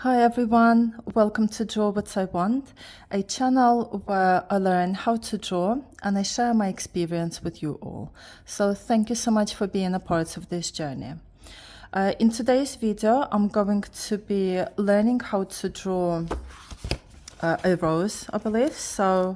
Hi everyone, welcome to Draw What I Want, a channel where I learn how to draw and I share my experience with you all. So thank you so much for being a part of this journey. In today's video, I'm going to be learning how to draw a rose, I believe, so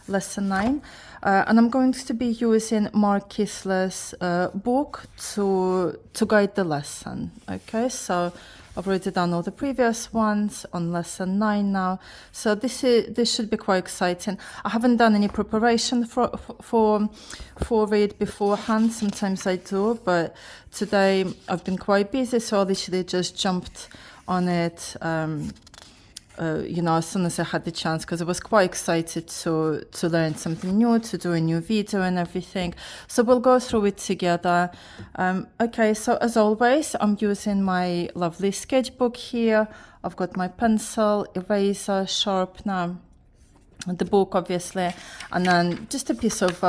lesson 9. And I'm going to be using Mark Kistler's book to guide the lesson. Okay, so I've already done all the previous ones on lesson 9 now. So this should be quite exciting. I haven't done any preparation for it beforehand. Sometimes I do, but today I've been quite busy, so I literally just jumped on it. As soon as I had the chance, because I was quite excited to learn something new, to do a new video and everything. So we'll go through it together. Okay, so as always, I'm using my lovely sketchbook here. I've got my pencil, eraser, sharpener, the book obviously, and then just a piece of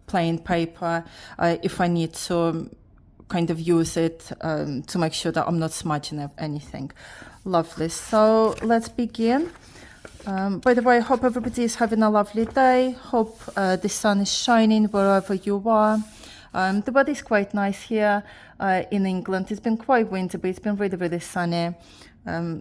plain paper if I need to kind of use it to make sure that I'm not smudging anything. Lovely. So let's begin. By the way, I hope everybody is having a lovely day. Hope the sun is shining wherever you are. The weather is quite nice here in England. It's been quite windy, but it's been really, really sunny.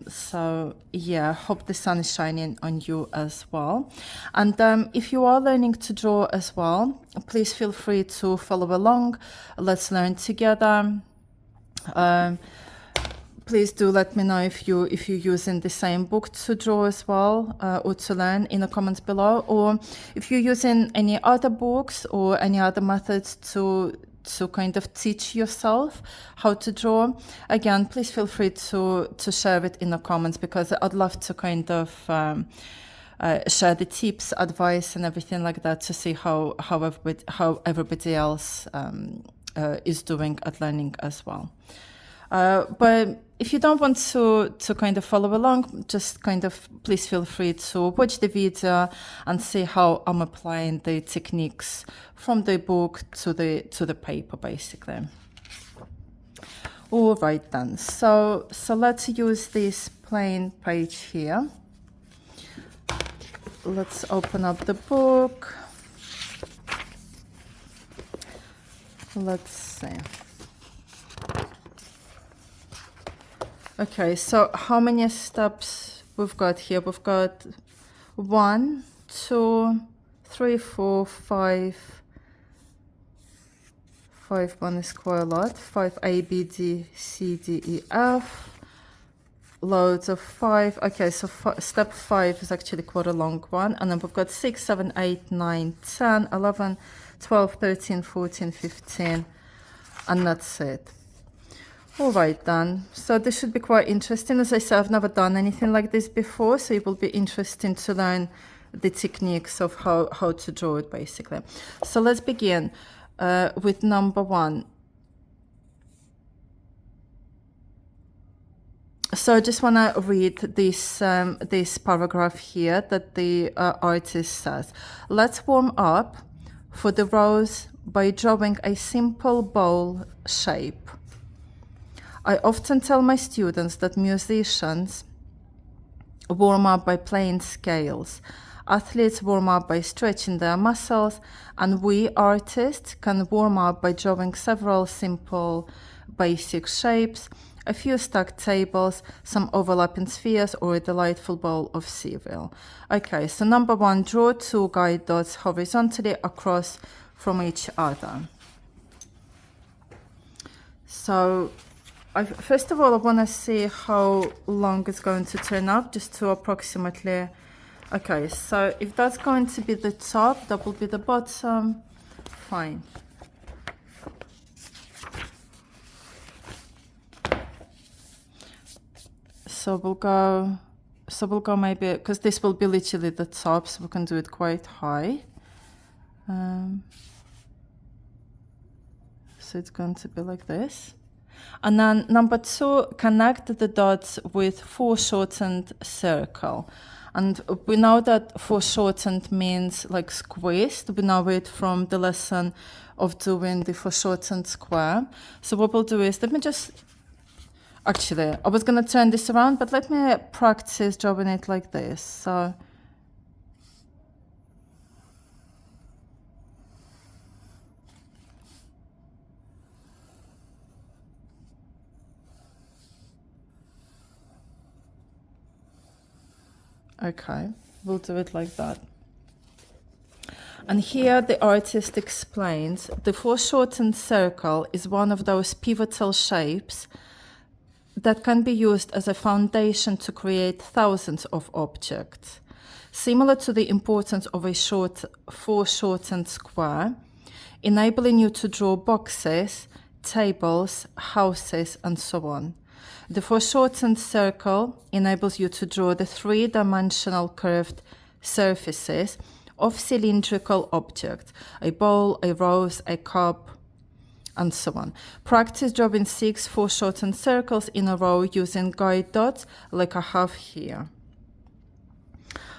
So yeah, hope the sun is shining on you as well. And if you are learning to draw as well, please feel free to follow along. Let's learn together. Please do let me know if you're using the same book to draw as well, or to learn in the comments below, or if you're using any other books or any other methods to kind of teach yourself how to draw. Again, please feel free to share it in the comments, because I'd love to kind of share the tips, advice and everything like that, to see how everybody else is doing at learning as well. But if you don't want to kind of follow along, just kind of please feel free to watch the video and see how I'm applying the techniques from the book to the paper, basically. All right then. So let's use this plain page here. Let's open up the book. Let's see. Okay, so how many steps we've got here? We've got 1, 2, 3, 4, 5. 1 is quite a lot. 5 A, B, D, C, D, E, F. Loads of 5. Okay, so step 5 is actually quite a long one. And then we've got 6, 7, 8, 9, 10, 11, 12, 13, 14, 15. And that's it. All right then, so this should be quite interesting. As I said, I've never done anything like this before, so it will be interesting to learn the techniques of how to draw it, basically. So let's begin with number 1. So I just want to read this paragraph here that the artist says. Let's warm up for the rose by drawing a simple bowl shape. I often tell my students that musicians warm up by playing scales, athletes warm up by stretching their muscles, and we artists can warm up by drawing several simple basic shapes, a few stacked tables, some overlapping spheres, or a delightful bowl of cereal. Okay, so number 1, draw 2 guide dots horizontally across from each other. So first of all, I want to see how long it's going to turn up, just to approximately. Okay, so if that's going to be the top, that will be the bottom. Fine. So we'll go maybe, because this will be literally the top, so we can do it quite high. So it's going to be like this. And then number 2, connect the dots with foreshortened circle. And we know that foreshortened means like squeezed. We know it from the lesson of doing the foreshortened square. So what we'll do is, let me just Actually, I was going to turn this around, but let me practice drawing it like this. So okay, we'll do it like that. And here the artist explains the foreshortened circle is one of those pivotal shapes that can be used as a foundation to create thousands of objects. Similar to the importance of a foreshortened square, enabling you to draw boxes, tables, houses, and so on. The foreshortened circle enables you to draw the three-dimensional curved surfaces of cylindrical objects, a bowl, a rose, a cup, and so on. Practice drawing 6 foreshortened circles in a row using guide dots like I have here.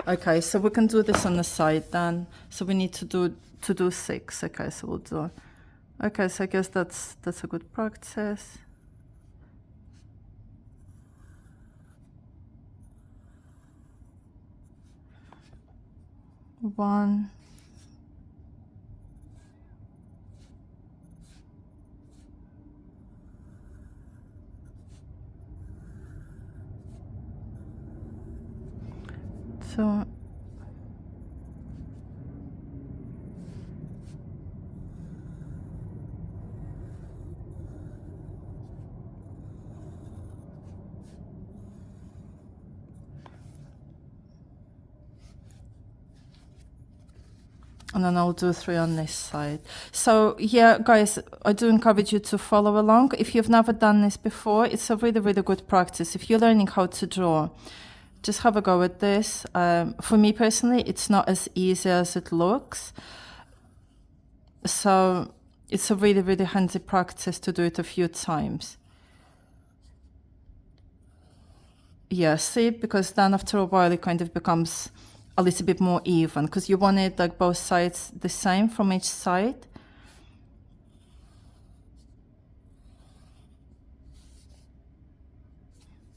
Okay, so we can do this on the side then. So we need to do 6. Okay, so we'll do. Okay, so I guess that's a good practice. One. So and then I'll do 3 on this side. So yeah, guys, I do encourage you to follow along. If you've never done this before, it's a really, really good practice. If you're learning how to draw, just have a go at this. For me personally, it's not as easy as it looks. So it's a really, really handy practice to do it a few times. Yeah, see, because then after a while it kind of becomes a little bit more even, because you want it like both sides the same from each side.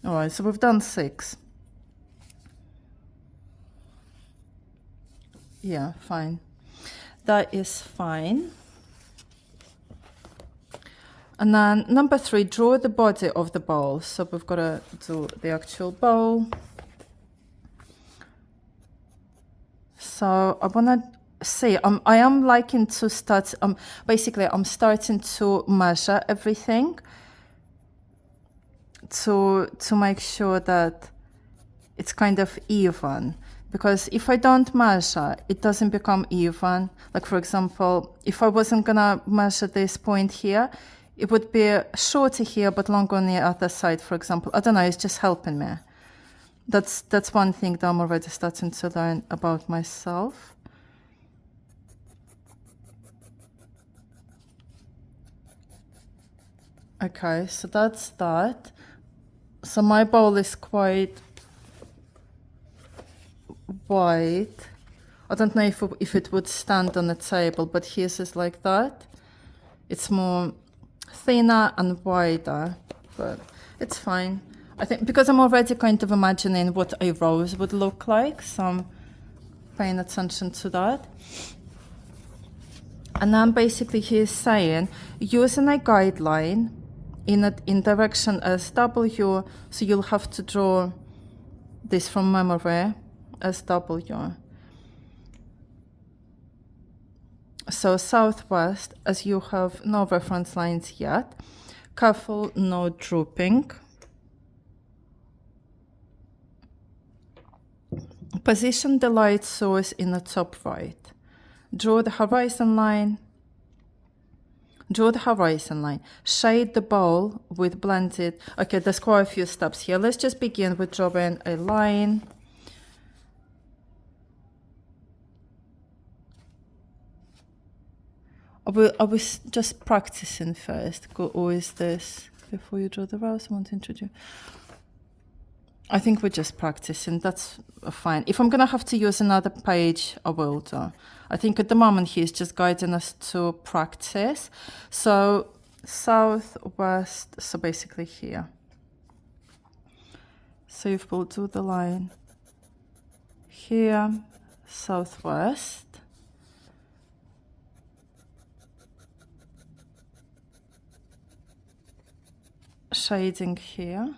All right, so we've done 6. Yeah, fine. That is fine. And then number 3, draw the body of the bowl. So we've got to do the actual bowl. So I want to see, I am liking to start, basically I'm starting to measure everything to make sure that it's kind of even. Because if I don't measure, it doesn't become even. Like for example, if I wasn't gonna measure this point here, it would be shorter here but longer on the other side, for example. I don't know, it's just helping me. That's one thing that I'm already starting to learn about myself. Okay, so that's that. So my bowl is quite wide. I don't know if it would stand on the table, but his is like that. It's more thinner and wider, but it's fine. I think because I'm already kind of imagining what a rose would look like, so I'm paying attention to that. And then basically he's saying, using a guideline in direction as W, so you'll have to draw this from memory as W. So southwest, as you have no reference lines yet, careful no drooping. Position the light source in the top right. Draw the horizon line. Draw the horizon line. Shade the bowl with blended. Okay, there's quite a few steps here. Let's just begin with drawing a line. I was just practicing first. Or is this before you draw the rose? I want to introduce. I think we're just practicing. That's fine. If I'm going to have to use another page, I will do. I think at the moment he's just guiding us to practice. So southwest, so basically here. So you will do the line here, southwest. Shading here.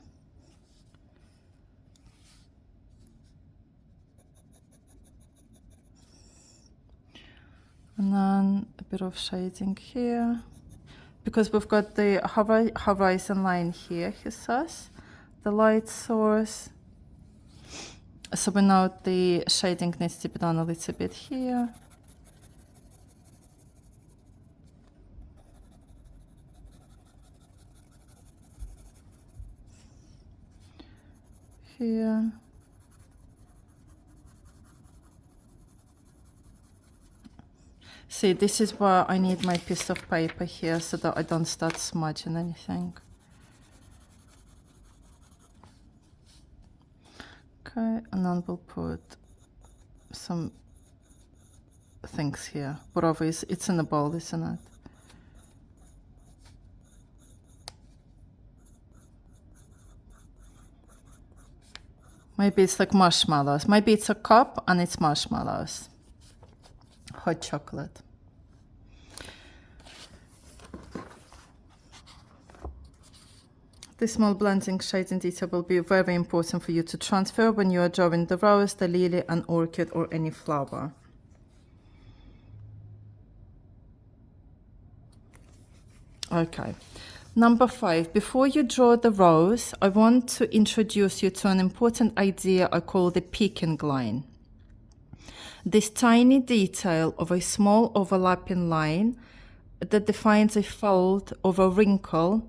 And then a bit of shading here. Because we've got the horizon line here, he says, the light source. So we know the shading needs to be done a little bit here. Here. See, this is where I need my piece of paper here so that I don't start smudging anything. Okay, and then we'll put some things here. Whatever it's in the bowl, isn't it? Maybe it's like marshmallows. Maybe it's a cup and it's marshmallows. Hot chocolate. This small blending shading detail will be very important for you to transfer when you are drawing the rose, the lily, an orchid, or any flower. Okay. Number 5, before you draw the rose, I want to introduce you to an important idea I call the peaking line. This tiny detail of a small overlapping line that defines a fold or a wrinkle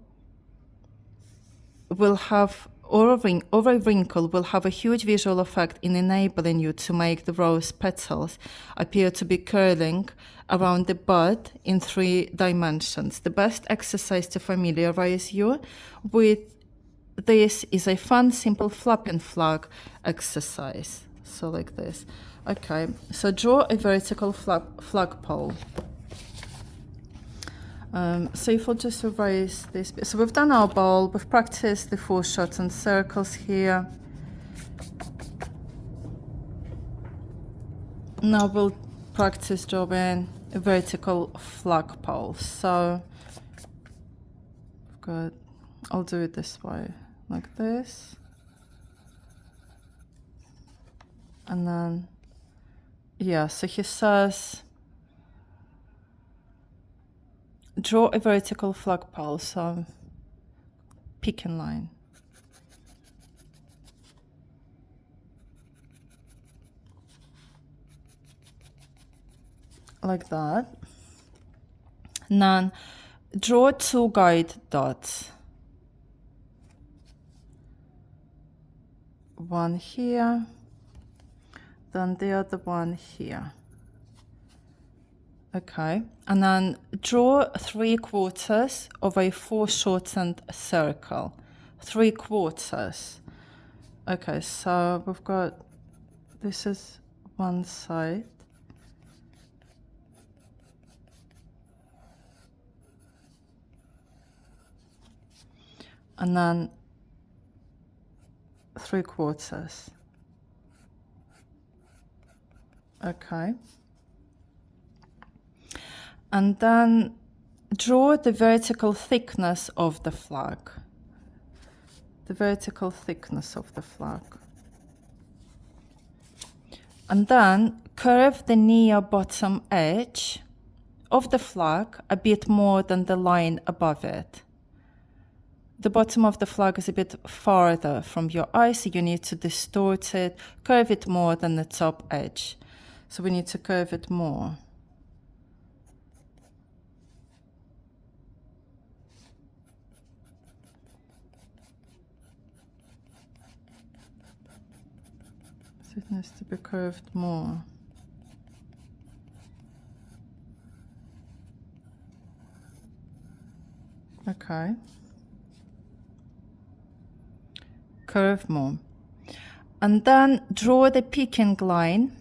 will have, or a wrinkle will have a huge visual effect in enabling you to make the rose petals appear to be curling around the bud in 3 dimensions. The best exercise to familiarize you with this is a fun, simple flapping flag exercise. So like this. Okay, so draw a vertical flagpole. So if we'll just erase this. So we've done our bowl, we've practiced the foreshortened circles here. Now we'll practice drawing a vertical flagpole. So good. I'll do it this way, like this. And then, yeah, so he says, draw a vertical flagpole, so peaking line. Like that. And then draw 2 guide dots. One here, then the other one here. Okay, and then draw 3/4 of a foreshortened circle. 3/4. Okay, so we've got, this is one side. And then 3/4. Okay. And then draw the vertical thickness of the flag. The vertical thickness of the flag. And then curve the near bottom edge of the flag a bit more than the line above it. The bottom of the flag is a bit farther from your eye, so you need to distort it, curve it more than the top edge. So we need to curve it more. So it needs to be curved more. Okay. Curve more. And then draw the peaking line,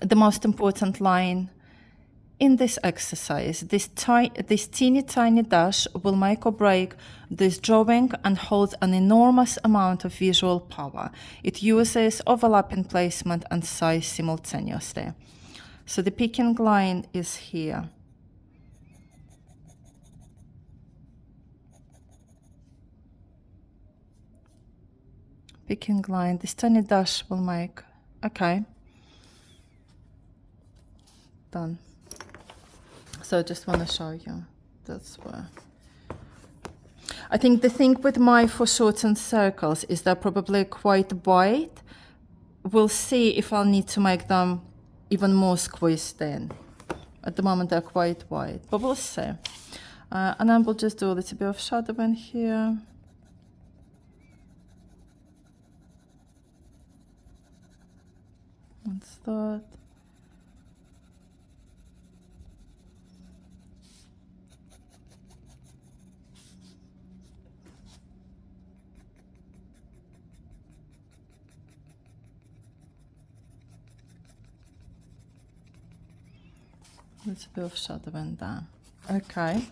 the most important line in this exercise, this teeny tiny dash will make or break this drawing and holds an enormous amount of visual power. It uses overlapping placement and size simultaneously. So the picking line is here. Picking line, this tiny dash will make, okay. Done. So I just want to show you, that's where. I think the thing with my foreshortened circles is they're probably quite wide. We'll see if I'll need to make them even more squeezed in. At the moment they're quite wide, but we'll see. And then we'll just do a little bit of shadowing here. What's that? Let's bit of shadowing there. Okay.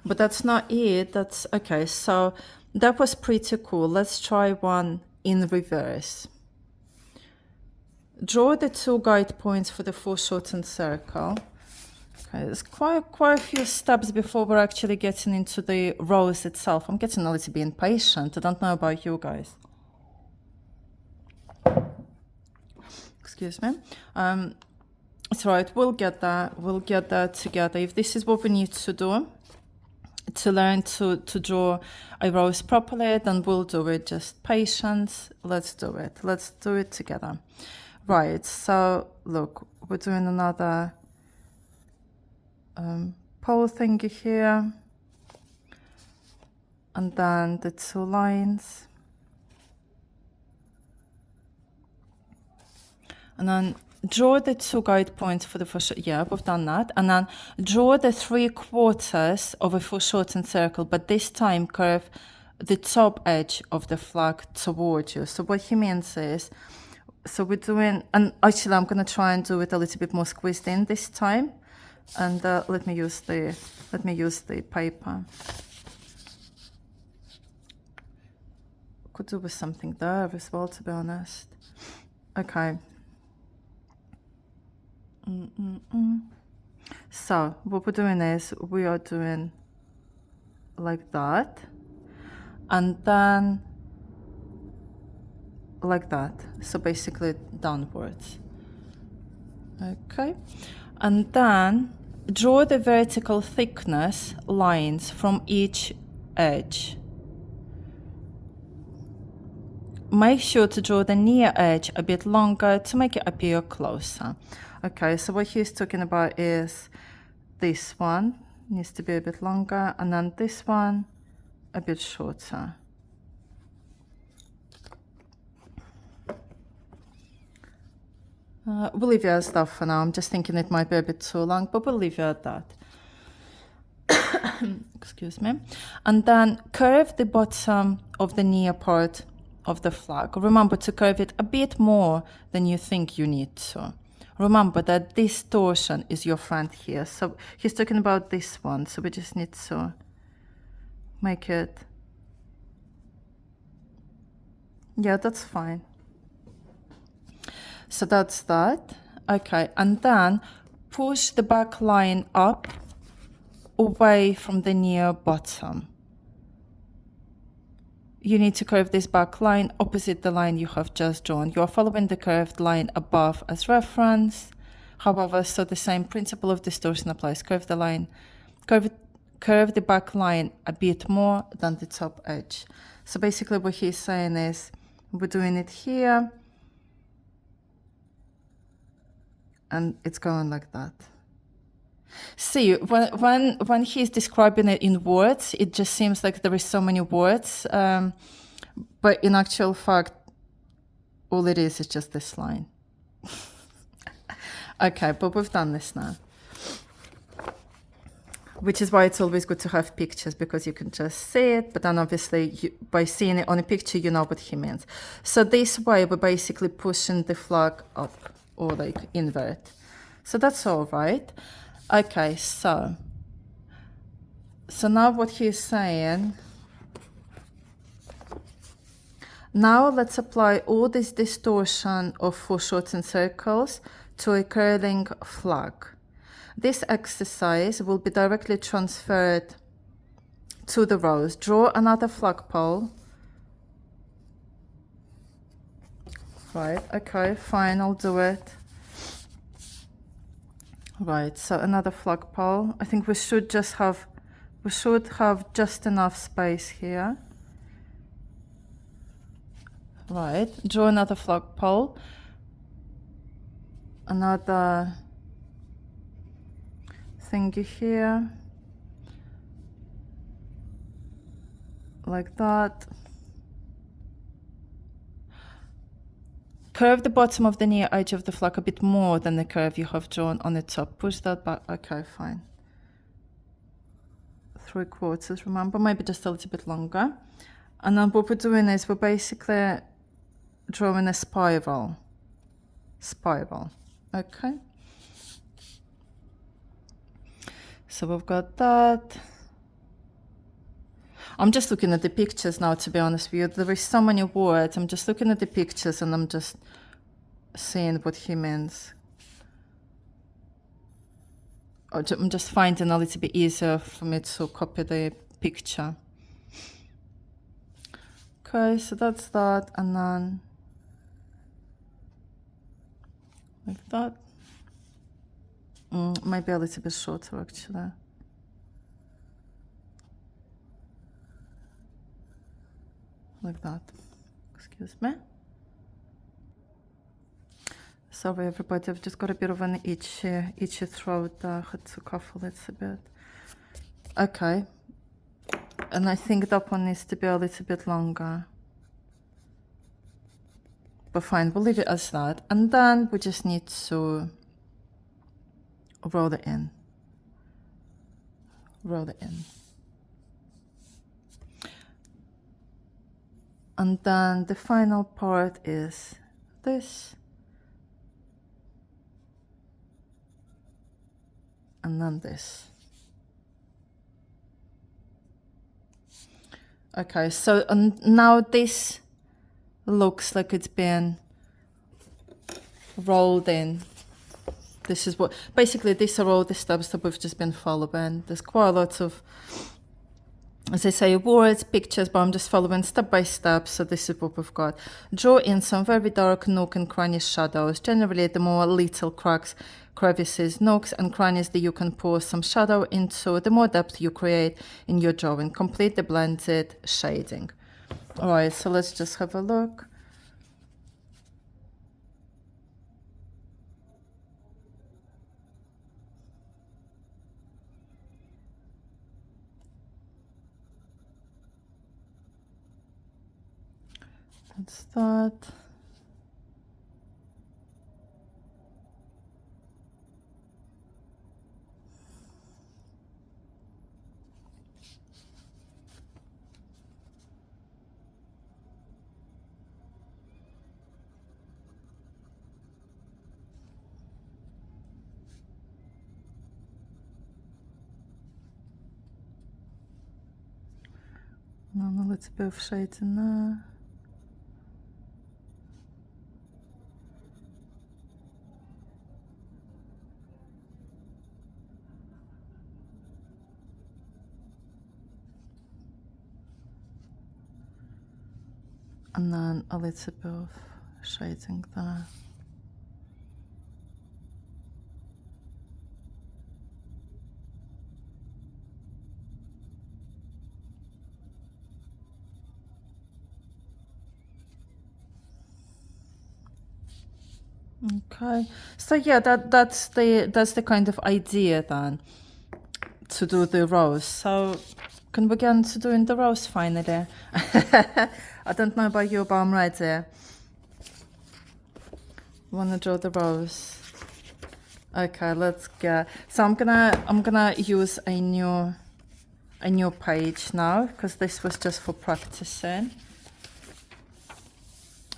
But that's not it. That's okay. So that was pretty cool. Let's try one in reverse. Draw the 2 guide points for the foreshortened circle. Okay, there's quite a few steps before we're actually getting into the rose itself. I'm getting a little bit impatient. I don't know about you guys. Excuse me. It's right, we'll get that together. If this is what we need to do to learn to draw a rose properly, then we'll do it. Just patience, let's do it together. Right, so look, we're doing another pole thingy here, and then the 2 lines, and then draw the 2 guide points for the yeah, we've done that. And then draw the 3/4 of a foreshortened circle, but this time curve the top edge of the flag towards you. So what he means is, so we're doing, and actually I'm going to try and do it a little bit more squeezed in this time. And let me use the paper. Could do with something there as well, to be honest. Okay. So what we're doing is we are doing like that, and then like that. So basically downwards. Okay, and then draw the vertical thickness lines from each edge. Make sure to draw the near edge a bit longer to make it appear closer. Okay, so what he's talking about is this one needs to be a bit longer, and then this one a bit shorter. We'll leave it as that for now. I'm just thinking it might be a bit too long, but we'll leave it at that. Excuse me. And then curve the bottom of the near part of the flag. Remember to curve it a bit more than you think you need to. Remember that this torsion is your friend here. So he's talking about this one. So we just need to make it. Yeah, that's fine. So that's that. Okay, and then push the back line up away from the near bottom. You need to curve this back line opposite the line you have just drawn. You are following the curved line above as reference. However, so the same principle of distortion applies. Curve the line, curve the back line a bit more than the top edge. So basically what he's saying is we're doing it here, and it's going like that. See, when he's describing it in words, it just seems like there is so many words, but in actual fact, all it is just this line. Okay, but we've done this now, which is why it's always good to have pictures, because you can just see it, but then obviously by seeing it on a picture, you know what he means. So this way, we're basically pushing the flag up, or like invert. So that's all right. Okay, so now what he's saying, now let's apply all this distortion of foreshortened circles to a curling flag. This exercise will be directly transferred to the rose. Draw another flagpole. Right, okay, fine, I'll do it. Right, so another flagpole. I think we should have just enough space here. Right, draw another flagpole. Another thingy here. Like that. Curve the bottom of the near edge of the flag a bit more than the curve you have drawn on the top. Push that back. Okay, fine. 3/4, remember, maybe just a little bit longer. And then what we're doing is we're basically drawing a spiral. Okay. So we've got that. I'm just looking at the pictures now, to be honest with you. There is so many words. I'm just looking at the pictures and I'm just seeing what he means. I'm just finding a little bit easier for me to copy the picture. Okay, so that's that, and then like that. Maybe a little bit shorter actually. Like that. Excuse me. Sorry everybody, I've just got a bit of an itchy throat. I had to cough a little bit. Okay. And I think that one needs to be a little bit longer. But fine, we'll leave it as that. And then we just need to roll it in. Roll it in. And then the final part is this. And then this. Okay, so now this looks like it's been rolled in. This is what, basically these are all the steps that we've just been following. There's quite a lot of, as I say, words, pictures, but I'm just following step by step. So this is what we've got. Draw in some very dark nook and cranny shadows. Generally, the more little cracks, crevices, nooks and crannies that you can pour some shadow into, the more depth you create in your drawing. Complete the blended shading. All right, so let's just have a look. Let's start. No, let's bit of shades in there. And then a little bit of shading there. Okay, so yeah, that's the kind of idea then, to do the rose. So can we get into doing the rose finally? I don't know about you, but I'm ready. Wanna draw the rose? Okay, let's get. So I'm gonna use a new page now, because this was just for practicing.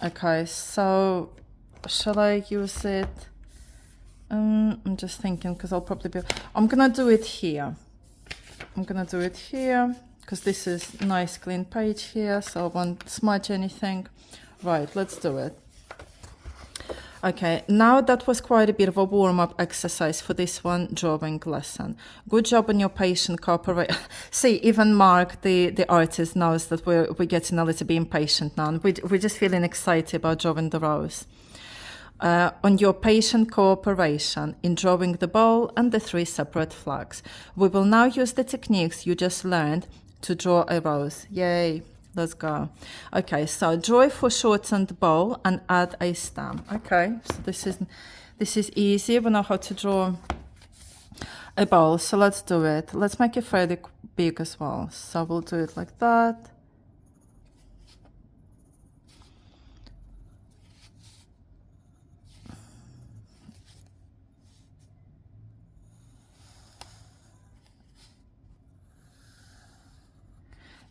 Okay, so shall I use it? I'm just thinking because I'll probably be... I'm gonna do it here. I'm gonna do it here because this is nice clean page here, so I won't smudge anything. Right, let's do it. Okay, now that was quite a bit of a warm-up exercise for this one drawing lesson. Good job on your patient cooperation. See, even Mark, the artist, knows that we're getting a little bit impatient now. And we're just feeling excited about drawing the rose. On your patient cooperation in drawing the bowl and the 3 separate flags. We will now use the techniques you just learned to draw a rose. Yay! Let's go. Okay, so draw a foreshortened bowl and add a stem. Okay, so this is easy. We know how to draw a bowl, so let's do it. Let's make it fairly big as well. So we'll do it like that.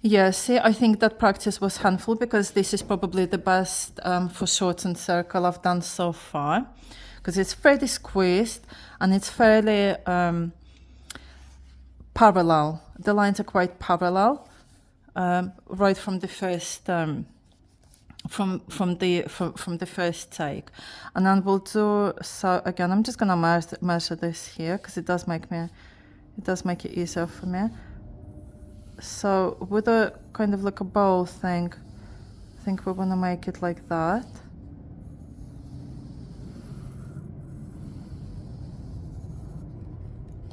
Yeah, see, I think that practice was handful because this is probably the best foreshortened circle I've done so far, because it's fairly squeezed and it's fairly parallel. The lines are quite parallel, right from the first from the first take, and then we'll do so again. I'm just gonna measure this here because it does make it easier for me. So with a kind of like a bowl thing, I think we want to make it like that.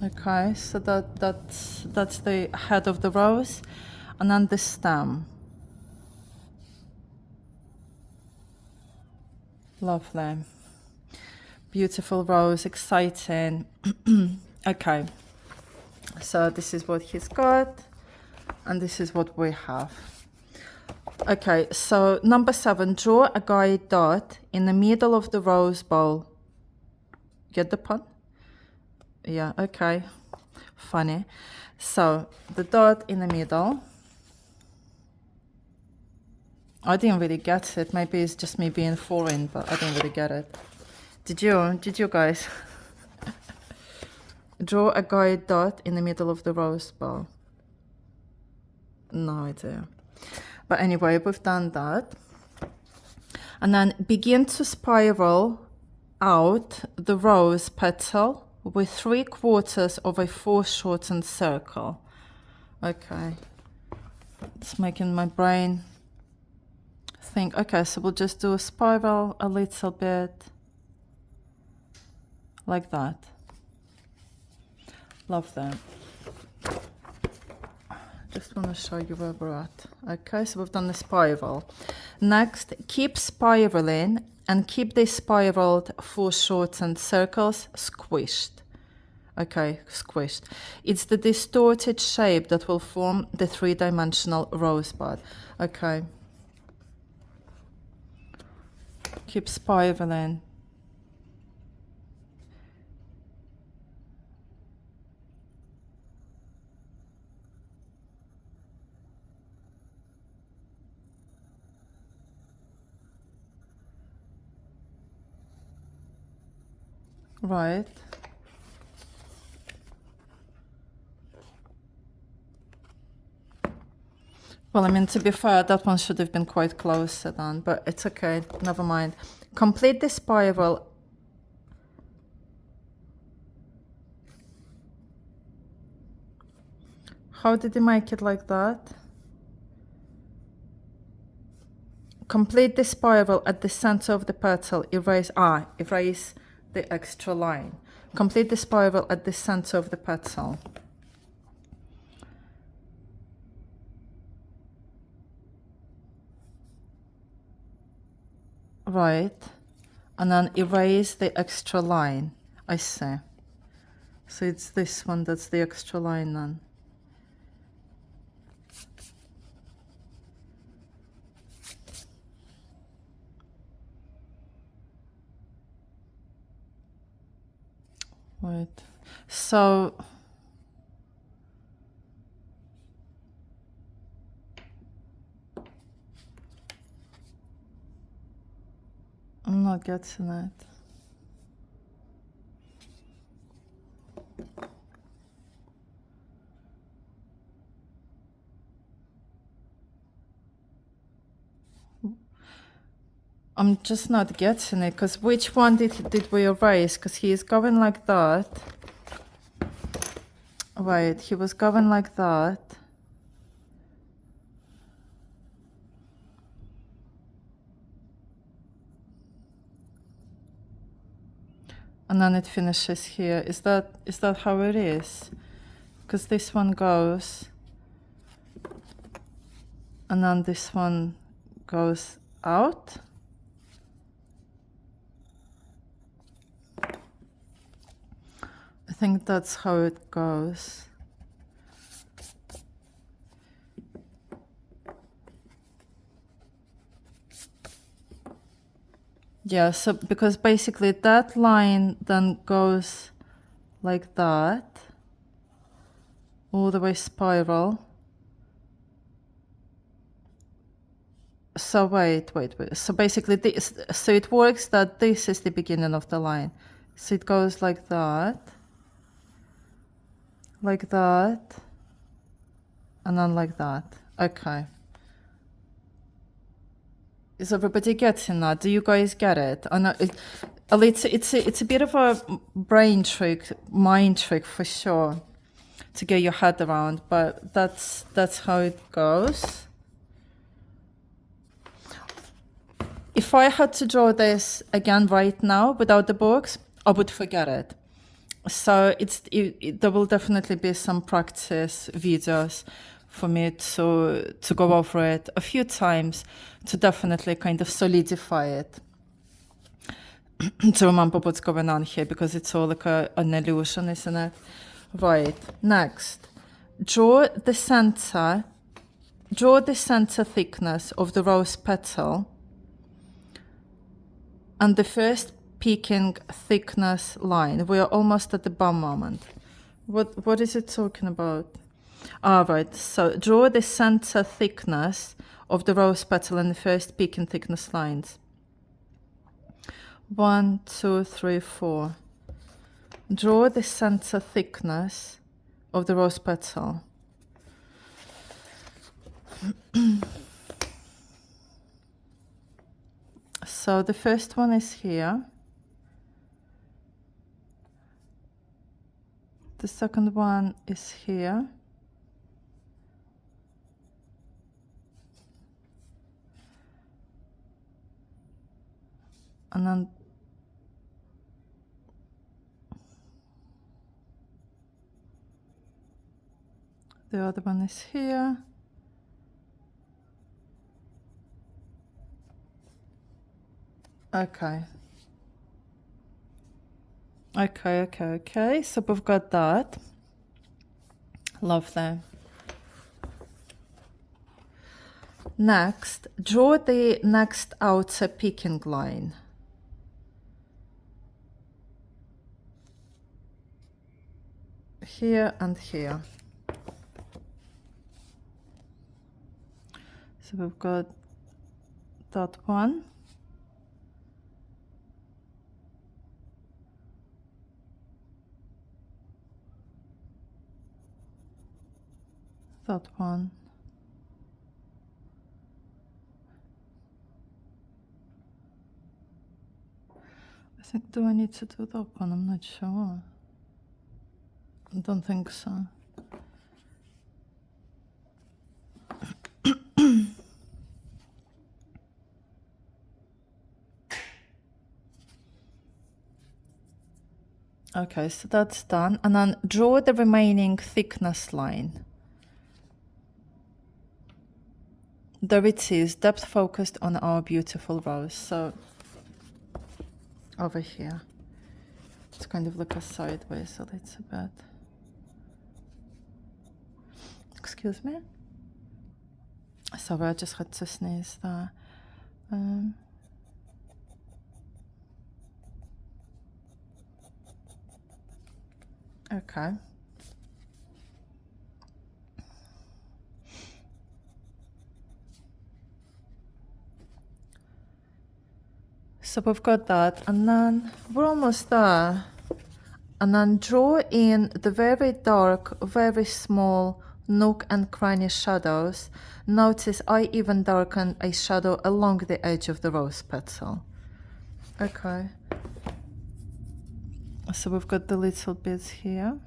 Okay, so that's the head of the rose, and then the stem. Lovely. Beautiful rose, exciting. Okay, so this is what he's got. And this is what we have. Okay, so number 7, draw a guide dot in the middle of the rose bowl. Get the pun? Yeah, okay. Funny. So the dot in the middle. I didn't really get it. Maybe it's just me being foreign, but I didn't really get it. Did you guys? Draw a guide dot in the middle of the rose bowl. No idea. But anyway, we've done that. And then begin to spiral out the rose petal with 3/4 of a foreshortened circle. Okay. It's making my brain think. Okay, so we'll just do a spiral a little bit like that. Love that. Just want to show you where we're at. Okay, so we've done the spiral. Next, keep spiraling and keep these spiraled foreshortened circles squished. Okay, squished. It's the distorted shape that will form the 3-dimensional rosebud. Okay. Keep spiraling. Right. Well, I mean, to be fair, that one should have been quite closer then, but it's okay, never mind. Complete the spiral. How did you make it like that? Complete the spiral at the center of the petal. Erase the extra line. Complete the spiral at the center of the petal. Right. And then erase the extra line. I see. So it's this one that's the extra line then. Right. So I'm not getting it. I'm just not getting it, because which one did we erase? Because he is going like that. Wait, he was going like that. And then it finishes here. Is that how it is? Because this one goes, and then this one goes out. I think that's how it goes. Yeah, so because basically that line then goes like that, all the way spiral. So wait. So basically this, so it works that this is the beginning of the line. So it goes like that, and then like that. Okay. Is everybody getting that? Do you guys get it? I know it's a bit of a brain trick, mind trick for sure, to get your head around, but that's how it goes. If I had to draw this again right now without the books, I would forget it. So there will definitely be some practice videos for me to go over it a few times to definitely kind of solidify it, to remember what's going on here, because it's all like an illusion, isn't it? Right, next, draw the center thickness of the rose petal and the first peaking thickness line. We are almost at the bum moment. What is it talking about? All right, so draw the center thickness of the rose petal and the first peaking thickness lines. 1, 2, 3, 4. Draw the center thickness of the rose petal. So the first one is here. The second one is here. And then the other one is here. Okay. So we've got that. Lovely. Next, draw the next outer peaking line. Here and here. So we've got that one. That one. I think, do I need to do that one? I'm not sure. I don't think so. Okay, so that's done. And then draw the remaining thickness line. There it is, depth focused on our beautiful rose. So over here, it's kind of like a sideways a little bit. Excuse me. Sorry, I just had to sneeze there. Okay. So we've got that, and then we're almost there. And then draw in the very dark, very small nook and cranny shadows. Notice I even darken a shadow along the edge of the rose petal. Okay. So we've got the little bits here.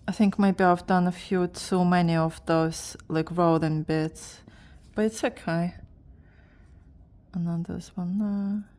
I think maybe I've done a few too many of those like rolling bits, but it's okay. And then there's one there.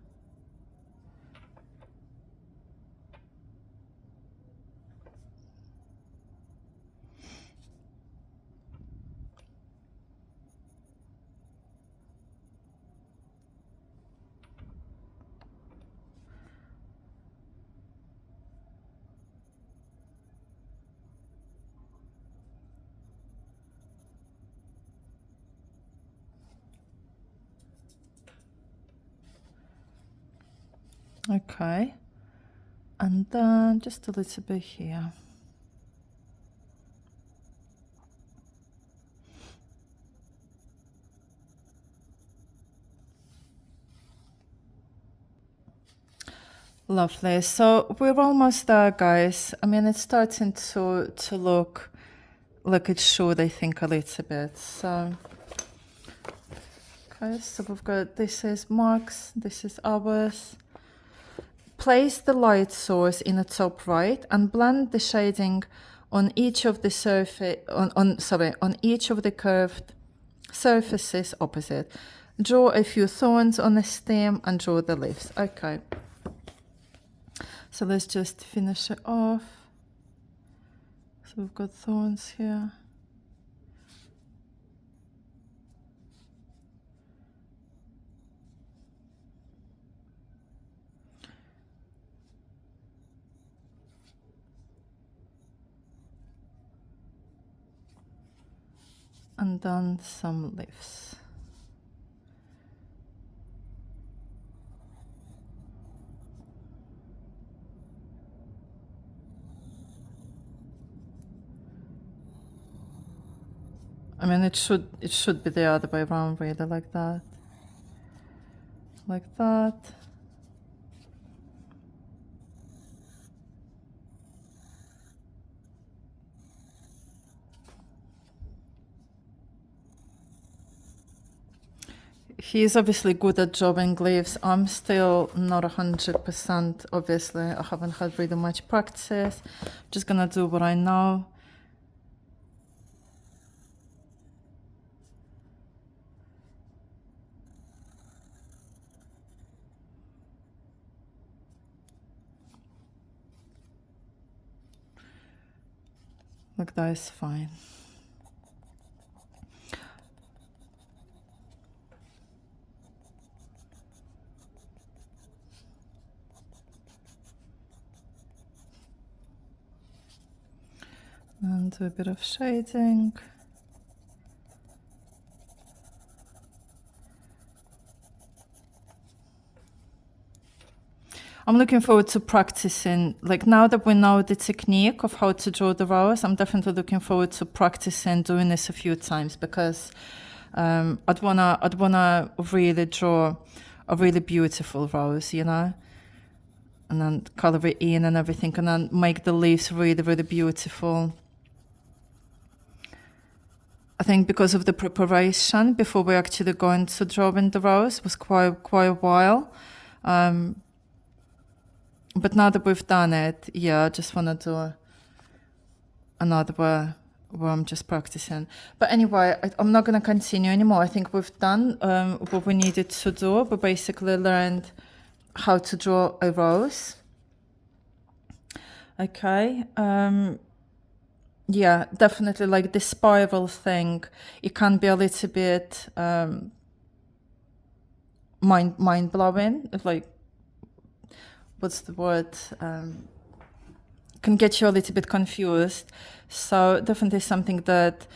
Okay, and then just a little bit here. Lovely. So we're almost there, guys. I mean, it's starting to look like it should, I think, a little bit. So, okay, so we've got, this is Mark's, this is ours. Place the light source in the top right and blend the shading on each of the on each of the curved surfaces opposite. Draw a few thorns on the stem and draw the leaves. Okay. So let's just finish it off. So we've got thorns here. And then some leaves. I mean, it should be the other way around, really, like that. Like that. He's obviously good at drawing leaves. I'm still not 100%, obviously. I haven't had really much practice. Just gonna do what I know. Like that is fine. And do a bit of shading. I'm looking forward to practicing. Like, now that we know the technique of how to draw the rose, I'm definitely looking forward to practicing doing this a few times, because I'd wanna really draw a really beautiful rose, you know, and then color it in and everything, and then make the leaves really, really beautiful. I think because of the preparation before we actually go into drawing the rose was quite a while. But now that we've done it, yeah, I just want to do another where I'm just practicing. But anyway, I'm not going to continue anymore. I think we've done what we needed to do. We basically learned how to draw a rose. Okay. Yeah, definitely, like the spiral thing, it can be a little bit mind-blowing. Like, what's the word? Can get you a little bit confused. So definitely something that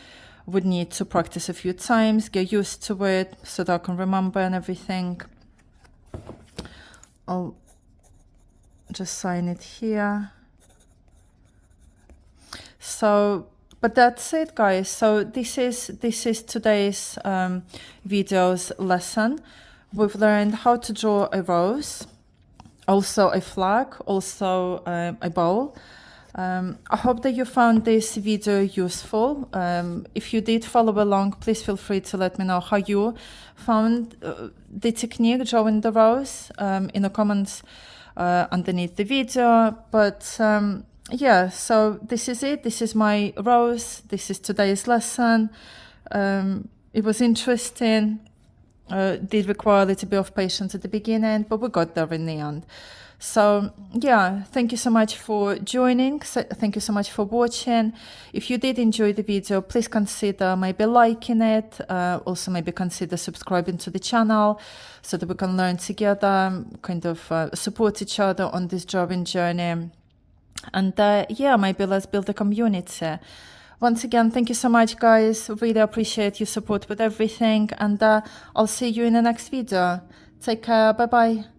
would need to practice a few times, get used to it so that I can remember and everything. I'll just sign it here. So But that's it, guys. So this is today's video's lesson. We've learned how to draw a rose, also a flag, also a bowl. I hope that you found this video useful. If you did follow along, please feel free to let me know how you found the technique drawing the rose in the comments underneath the video. But yeah, so this is it. This is my rose. This is today's lesson. It was interesting. Did require a little bit of patience at the beginning, but we got there in the end. So yeah, thank you so much for joining. Thank you so much for watching. If you did enjoy the video, please consider maybe liking it. Also maybe consider subscribing to the channel so that we can learn together, kind of support each other on this drawing journey. And yeah, maybe let's build a community. Once again, thank you so much, guys. Really appreciate your support with everything. And I'll see you in the next video. Take care. Bye-bye.